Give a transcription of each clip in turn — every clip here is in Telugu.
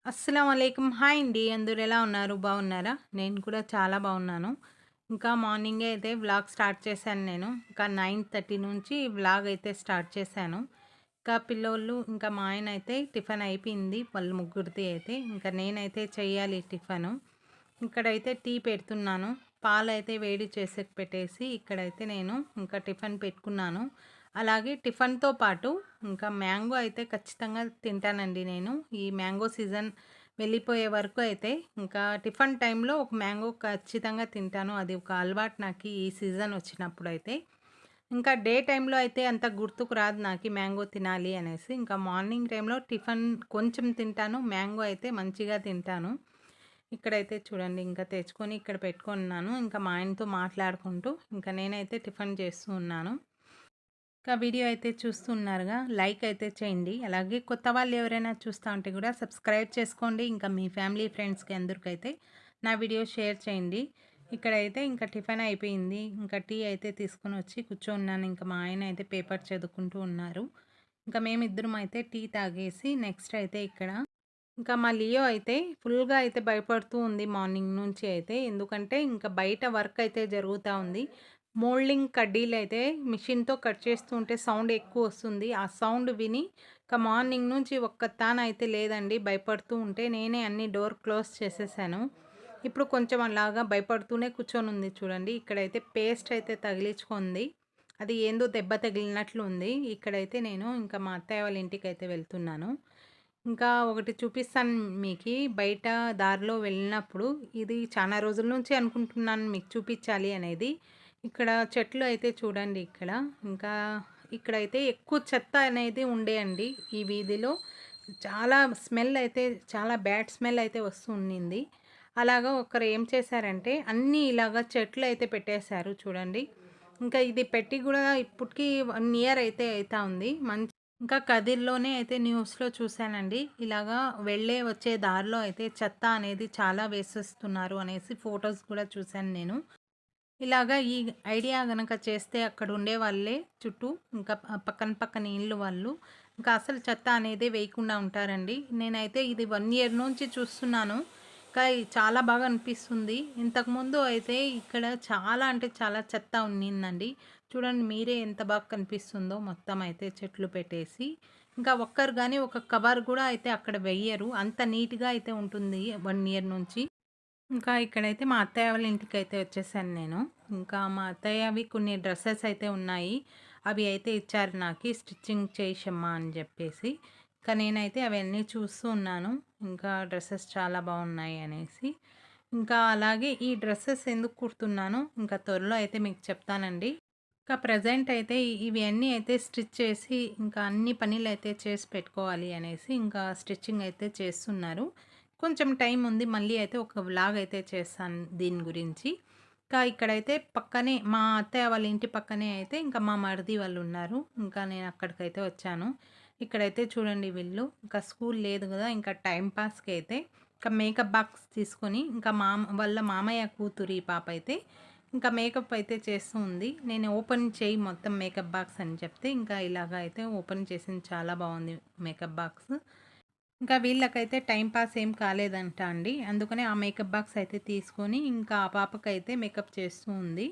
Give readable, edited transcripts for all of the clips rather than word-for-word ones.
అస్సలామలైకుం. హాయ్ అండి. అందరూ ఎలా ఉన్నారు? బాగున్నారా? నేను కూడా చాలా బాగున్నాను. ఇంకా మార్నింగే అయితే వ్లాగ్ స్టార్ట్ చేశాను నేను. ఇంకా 9:30 నుంచి వ్లాగ్ అయితే స్టార్ట్ చేశాను. ఇంకా పిల్లోళ్ళు ఇంకా మా ఆయన అయితే టిఫిన్ అయిపోయింది. వాళ్ళు ముగ్గురిది అయితే. ఇంకా నేనైతే చెయ్యాలి టిఫను. ఇక్కడైతే టీ పెడుతున్నాను. పాలైతే వేడి చేసేకి పెట్టేసి ఇక్కడైతే నేను ఇంకా టిఫిన్ పెట్టుకున్నాను. అలాగే టిఫిన్‌తో పాటు ఇంకా మ్యాంగో అయితే ఖచ్చితంగా తింటానండి నేను. ఈ మ్యాంగో సీజన్ వెళ్ళిపోయే వరకు అయితే ఇంకా టిఫిన్ టైంలో ఒక మ్యాంగో ఖచ్చితంగా తింటాను. అది ఒక అలవాటు నాకి ఈ సీజన్ వచ్చినప్పుడైతే. ఇంకా డే టైంలో అయితే అంత గుర్తుకు రాదు నాకి మ్యాంగో తినాలి అనేసి. ఇంకా మార్నింగ్ టైంలో టిఫిన్ కొంచెం తింటాను. మ్యాంగో అయితే మంచిగా తింటాను. ఇక్కడైతే చూడండి ఇంకా తెచ్చుకొని ఇక్కడ పెట్టుకున్నాను. ఇంకా మా ఆయనతో మాట్లాడుకుంటూ ఇంకా నేనైతే టిఫిన్ చేస్తూ ఉన్నాను. ఇంకా వీడియో అయితే చూస్తున్నారుగా, లైక్ అయితే చేయండి. అలాగే కొత్త వాళ్ళు ఎవరైనా చూస్తా ఉంటే కూడా సబ్స్క్రైబ్ చేసుకోండి. ఇంకా మీ ఫ్యామిలీ ఫ్రెండ్స్‌కి అందరికైతే నా వీడియో షేర్ చేయండి. ఇక్కడైతే ఇంకా టిఫిన్ అయిపోయింది. ఇంకా టీ అయితే తీసుకొని వచ్చి కూర్చోన్నాను. ఇంకా మా ఆయన అయితే పేపర్ చదువుకుంటూ ఉన్నారు. ఇంకా మేమిద్దరం అయితే టీ తాగేసి నెక్స్ట్ అయితే ఇక్కడ ఇంకా మా లియో అయితే ఫుల్‌గా అయితే భయపడుతూ ఉంది మార్నింగ్ నుంచి అయితే. ఎందుకంటే ఇంకా బయట వర్క్ అయితే జరుగుతా ఉంది. మోల్డింగ్ కడ్డీలైతే మిషన్‌తో కట్ చేస్తూ ఉంటే సౌండ్ ఎక్కువొస్తుంది. ఆ సౌండ్ విని ఇక మార్నింగ్ నుంచి ఒక్క తానైతే లేదండి. భయపడుతూ ఉంటే నేనే అన్ని డోర్ క్లోజ్ చేసేసాను. ఇప్పుడు కొంచెం అలాగా భయపడుతూనే కూర్చొనుంది చూడండి. ఇక్కడైతే పేస్ట్ అయితే తగిలించుకుంది. అది ఏందో దెబ్బ తగిలినట్లు ఉంది. ఇక్కడైతే నేను ఇంకా మా అత్తయ్య వాళ్ళ ఇంటికైతే వెళ్తున్నాను. ఇంకా ఒకటి చూపిస్తాను మీకి. బయట దారిలో వెళ్ళినప్పుడు ఇది చానా రోజుల నుంచి అనుకుంటున్నాను మీకు చూపిచ్చాలి అనేది. ఇక్కడ చెట్లు అయితే చూడండి ఇక్కడ. ఇంకా ఇక్కడైతే ఎక్కువ చెత్త అనేది ఉండే అండి ఈ వీధిలో. చాలా స్మెల్ అయితే చాలా బ్యాడ్ స్మెల్ అయితే వస్తూ ఉండింది. అలాగా ఒకరు ఏం చేశారంటే అన్నీ ఇలాగ చెట్లు అయితే పెట్టేశారు చూడండి. ఇంకా ఇది పెట్టి గూడా ఇప్పటికి 1 ఇయర్ అయితే అయితా ఉంది. ఇంకా కదిర్‌లోనే అయితే న్యూస్‌లో చూసానండి. ఇలాగా వెళ్ళే, వచ్చే దారిలో అయితే చెత్త అనేది చాలా వేసేస్తున్నారు అనేసి ఫోటోస్ కూడా చూసాను నేను. ఇలాగా ఈ ఐడియా గనక చేస్తే అక్కడ ఉండే వాళ్ళే చుట్టూ ఇంకా పక్కన పక్కన ఇళ్ళు వాళ్ళు ఇంకా అసలు చెత్త అనేది వేయకుండా ఉంటారండి. నేనైతే ఇది 1 ఇయర్ నుంచి చూస్తున్నాను. ఇంకా ఇది చాలా బాగా అనిపిస్తుంది. ఇంతకుముందు అయితే ఇక్కడ చాలా అంటే చాలా చెత్త ఉన్నిందండి. చూడండి మీరే ఎంత బాగా కనిపిస్తుందో మొత్తం అయితే చెట్లు పెట్టేసి. ఇంకా ఒక్కరు గాని ఒక కవర్ గూడా అయితే అక్కడ వెయ్యరు. అంత నీట్‌గా అయితే ఉంటుంది 1 ఇయర్ నుంచి. ఇంకా ఇక్కడైతే మా అత్తయ్య వాళ్ళ ఇంటికైతే వచ్చేసాను నేను. ఇంకా మా అత్తయ్యవి కొన్ని డ్రెసెస్ అయితే ఉన్నాయి. అవి అయితే ఇచ్చారు నాకి స్టిచ్చింగ్ చేయిషమ్మా అని జెప్పేసి. ఇంకా నేనైతే అవన్నీ చూస్తూ ఉన్నాను. ఇంకా డ్రెసెస్ చాలా బాగున్నాయి అనేసి. ఇంకా అలాగే ఈ డ్రెసెస్ ఎందుకు కుడుతున్నానో ఇంకా త్వరలో అయితే మీకు చెప్తానండి. ఇంకా ప్రెజెంట్ అయితే ఇవన్నీ అయితే స్టిచ్ చేసి ఇంకా అన్ని పనులైతే చేసి పెట్టుకోవాలి అనేసి ఇంకా స్టిచ్చింగ్ అయితే చేస్తున్నారు. కొంచెం టైం ఉంది. మళ్ళీ అయితే ఒక వ్లాగ్ అయితే చేస్తాను దీని గురించి. ఇంకా ఇక్కడైతే పక్కనే మా అత్తయ్య వాళ్ళ ఇంటి పక్కనే అయితే ఇంకా మా మరిది వాళ్ళు ఉన్నారు. ఇంకా నేను అక్కడికైతే వచ్చాను. ఇక్కడైతే చూడండి వీళ్ళు ఇంకా స్కూల్ లేదు గదా! ఇంకా టైమ్ పాస్‌కి అయితే ఇంకా మేకప్ బాక్స్ తీసుకొని ఇంకా వాళ్ళ మామయ్య కూతురు ఈ పాప అయితే ఇంకా మేకప్ అయితే చేస్తూ ఉంది. నేను ఓపెన్ చేయి మొత్తం మేకప్ బాక్స్ అని చెప్తే, ఇంకా ఇలాగ అయితే ఓపెన్ చేసింది. చాలా బాగుంది మేకప్ బాక్స్. ఇంకా వీళ్ళకైతే టైమ్ పాస్ ఏం కాలేదంట అండి. అందుకనే ఆ మేకప్ బాక్స్ అయితే తీసుకొని ఇంకా ఆ పాపకైతే మేకప్ చేస్తూ ఉంది.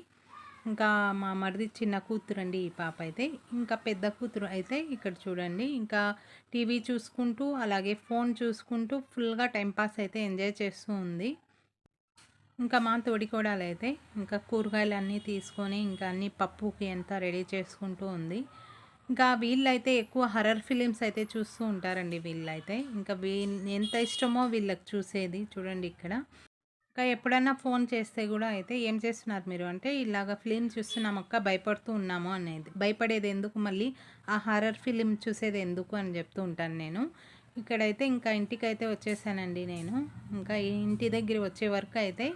ఇంకా మా మరిది చిన్న కూతురండి ఈ పాప అయితే. ఇంకా పెద్ద కూతురు అయితే ఇక్కడ చూడండి. ఇంకా టీవీ చూసుకుంటూ, అలాగే ఫోన్ చూసుకుంటూ ఫుల్‌గా టైమ్ పాస్ అయితే ఎంజాయ్ చేస్తూ ఉంది. ఇంకా మా తోడికోడలైతే ఇంకా కూరగాయలన్నీ తీసుకొని ఇంకా అన్నీ పప్పుకి అంతా రెడీ చేసుకుంటూ ఉంది. ఇంకా వీళ్ళైతే ఎక్కువ హర్రర్ ఫిలిమ్స్ అయితే చూస్తూ ఉంటారండి వీళ్ళైతే. ఇంకా ఎంత ఇష్టమో వీళ్ళకి చూసేది చూడండి ఇక్కడ. ఇంకా ఎప్పుడన్నా ఫోన్ చేస్తే గూడా అయితే "ఏం చేస్తున్నారు మీరు?" అంటే "ఇలాగ ఫిలిం చూస్తున్నాం అక్క భయపడుతూ ఉన్నాము" అనేది. భయపడేది ఎందుకు మళ్ళీ ఆ హారర్ ఫిలిం చూసేది ఎందుకు అని చెప్తూ ఉంటాను నేను. ఇక్కడైతే ఇంకా ఇంటికైతే వచ్చేసానండి నేను. ఇంకా ఈ ఇంటి దగ్గర వచ్చే వరకు అయితే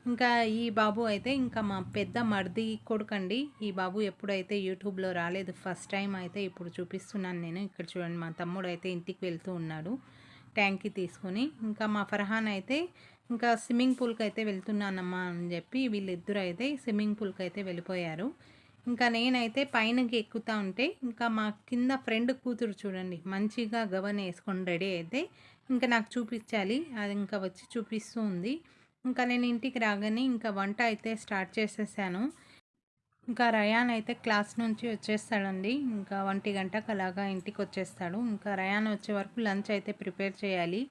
ఇంకా ఈ బాబు అయితే ఇంకా మా పెద్ద మరిది కొడుకండి. ఈ బాబు ఎప్పుడైతే యూట్యూబ్‌లో రాలేదు. ఫస్ట్ టైమ్ అయితే ఇప్పుడు చూపిస్తున్నాను నేను. ఇక్కడ చూడండి మా తమ్ముడైతే ఇంటికి వెళ్తూ ఉన్నాడు ట్యాంక్‌కి తీసుకొని. ఇంకా మా ఫర్హాన్ అయితే ఇంకా స్విమ్మింగ్ పూల్‌కైతే వెళ్తున్నానమ్మా అని చెప్పి వీళ్ళిద్దరూ అయితే స్విమ్మింగ్ పూల్‌కైతే వెళ్ళిపోయారు. ఇంకా నేనైతే పైనకి ఎక్కుతా ఉంటే ఇంకా మా కింద ఫ్రెండ్ కూతురు చూడండి మంచిగా గవన్ ఏసుకొని రెడీ అయితే ఇంకా నాకు చూపించాలి. అది ఇంకా వచ్చి చూపిస్తూ ఉంది. ఇంకా నేను ఇంటికి రాగానే ఇంకా వంట అయితే స్టార్ట్ చేసేసాను. ఇంకా రయాన్ అయితే క్లాస్ నుంచి వచ్చేస్తాడండి. ఇంకా 1:00కి అలాగా ఇంటికొచ్చేస్తాడు. ఇంకా రయాన్ వచ్చే వరకు లంచ్ అయితే ప్రిపేర్ చేయాలి.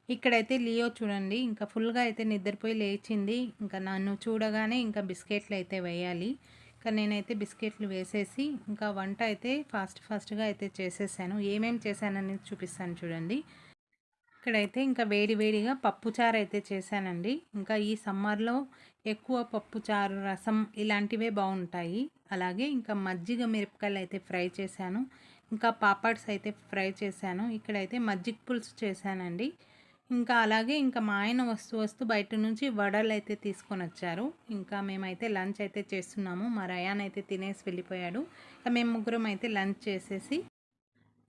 ఇక్కడైతే లియో చూడండి ఇంకా ఫుల్‌గా అయితే నిద్రపోయి లేచింది. ఇంకా నన్ను చూడగానే ఇంకా బిస్కెట్లు అయితే వేయాలి. ఇంకా నేనైతే బిస్కెట్లు వేసేసి ఇంకా వంట అయితే ఫాస్ట్‌గా అయితే చేసేసాను. ఏమేమి చేశాననేది చూపిస్తాను చూడండి. ఇక్కడైతే ఇంకా వేడిగా పప్పుచారు అయితే చేశానండి. ఇంకా ఈ సమ్మర్‌లో ఎక్కువ పప్పుచారు, రసం ఇలాంటివే బావుంటాయి. అలాగే ఇంకా మజ్జిగ మిరపకాయలు అయితే ఫ్రై చేశాను. ఇంకా పాపడ్స్ అయితే ఫ్రై చేశాను. ఇక్కడైతే మజ్జిగ పులుసు చేశానండి. ఇంకా అలాగే ఇంకా మా ఆయన వస్తూ బయట నుంచి వడలైతే తీసుకొనొచ్చారు. ఇంకా మేమైతే లంచ్ అయితే చేస్తున్నాము. మా రయాన్ అయితే తినేసి వెళ్ళిపోయాడు. ఇక మేము ముగ్గురం అయితే లంచ్ చేసేసి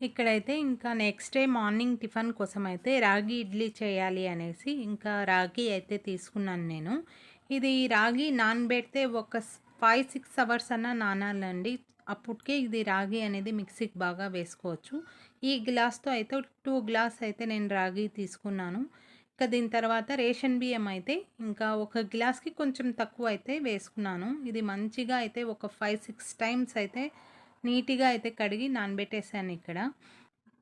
ఇక్కడైతే ఇంకా నెక్స్ట్ డే మార్నింగ్ టిఫిన్ కోసం అయితే రాగి ఇడ్లీ చేయాలి అనేసి ఇంకా రాగి అయితే తీసుకున్నాను నేను. ఇది రాగి నానబెడితే ఒక 5-6 అవర్స్ అన్నా నానాలండి. అప్పటికే ఇది రాగి అనేది మిక్సీకి బాగా వేసుకోవచ్చు. ఈ గ్లాస్‌తో అయితే 2 గ్లాస్ అయితే నేను రాగి తీసుకున్నాను. ఇంకా దీని తర్వాత రేషన్ బియ్యం అయితే ఇంకా ఒక గ్లాస్‌కి కొంచెం తక్కువ అయితే వేసుకున్నాను. ఇది మంచిగా అయితే ఒక 5-6 టైమ్స్ అయితే నీట్‌గా అయితే కడిగి నానబెట్టేసాను ఇక్కడ.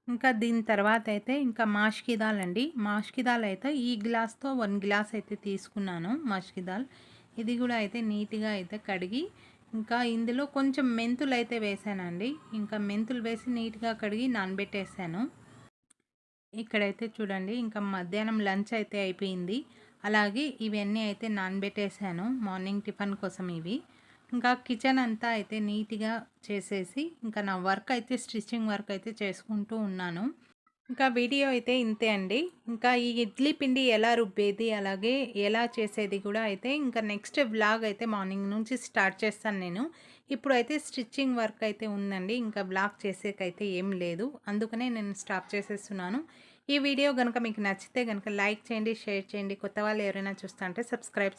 ఇంకా దీని తర్వాత అయితే ఇంకా మాష్‌కి దాల్ అండి. మాష్‌కి దాల్ అయితే ఈ గ్లాస్‌తో 1 గ్లాస్ అయితే తీసుకున్నాను మాష్‌కి దాల్. ఇది గూడా అయితే నీట్‌గా అయితే కడిగి ఇంకా ఇందులో కొంచెం మెంతులైతే వేసానండి. ఇంకా మెంతులు వేసి నీట్‌గా కడిగి నానబెట్టేసాను. ఇక్కడైతే చూడండి ఇంకా మధ్యాహ్నం లంచ్ అయితే అయిపోయింది. అలాగే ఇవన్నీ అయితే నానబెట్టేసాను మార్నింగ్ టిఫిన్ కోసం ఇవి. ఇంకా కిచెన్ అంతా అయితే నీట్‌గా చేసేసి ఇంకా నా వర్క్ అయితే స్టిచ్చింగ్ వర్క్ అయితే చేసుకుంటూ ఉన్నాను. ఇంకా వీడియో అయితే ఇంతే అండి. ఇంకా ఈ ఇడ్లీ పిండి ఎలా రుబ్బేది, అలాగే ఎలా చేసేది కూడా అయితే ఇంకా నెక్స్ట్ వ్లాగ్ అయితే మార్నింగ్ నుంచి స్టార్ట్ చేస్తాను నేను. ఇప్పుడైతే స్టిచ్చింగ్ వర్క్ అయితే ఉందండి. ఇంకా వ్లాగ్ చేసేకైతే ఏం లేదు. అందుకనే నేను స్టాప్ చేసేస్తున్నాను. ఈ వీడియో గనుక మీకు నచ్చితే గనుక లైక్ చేయండి, షేర్ చేయండి. కొత్త వాళ్ళు ఎవరైనా చూస్తా అంటే సబ్స్క్రైబ్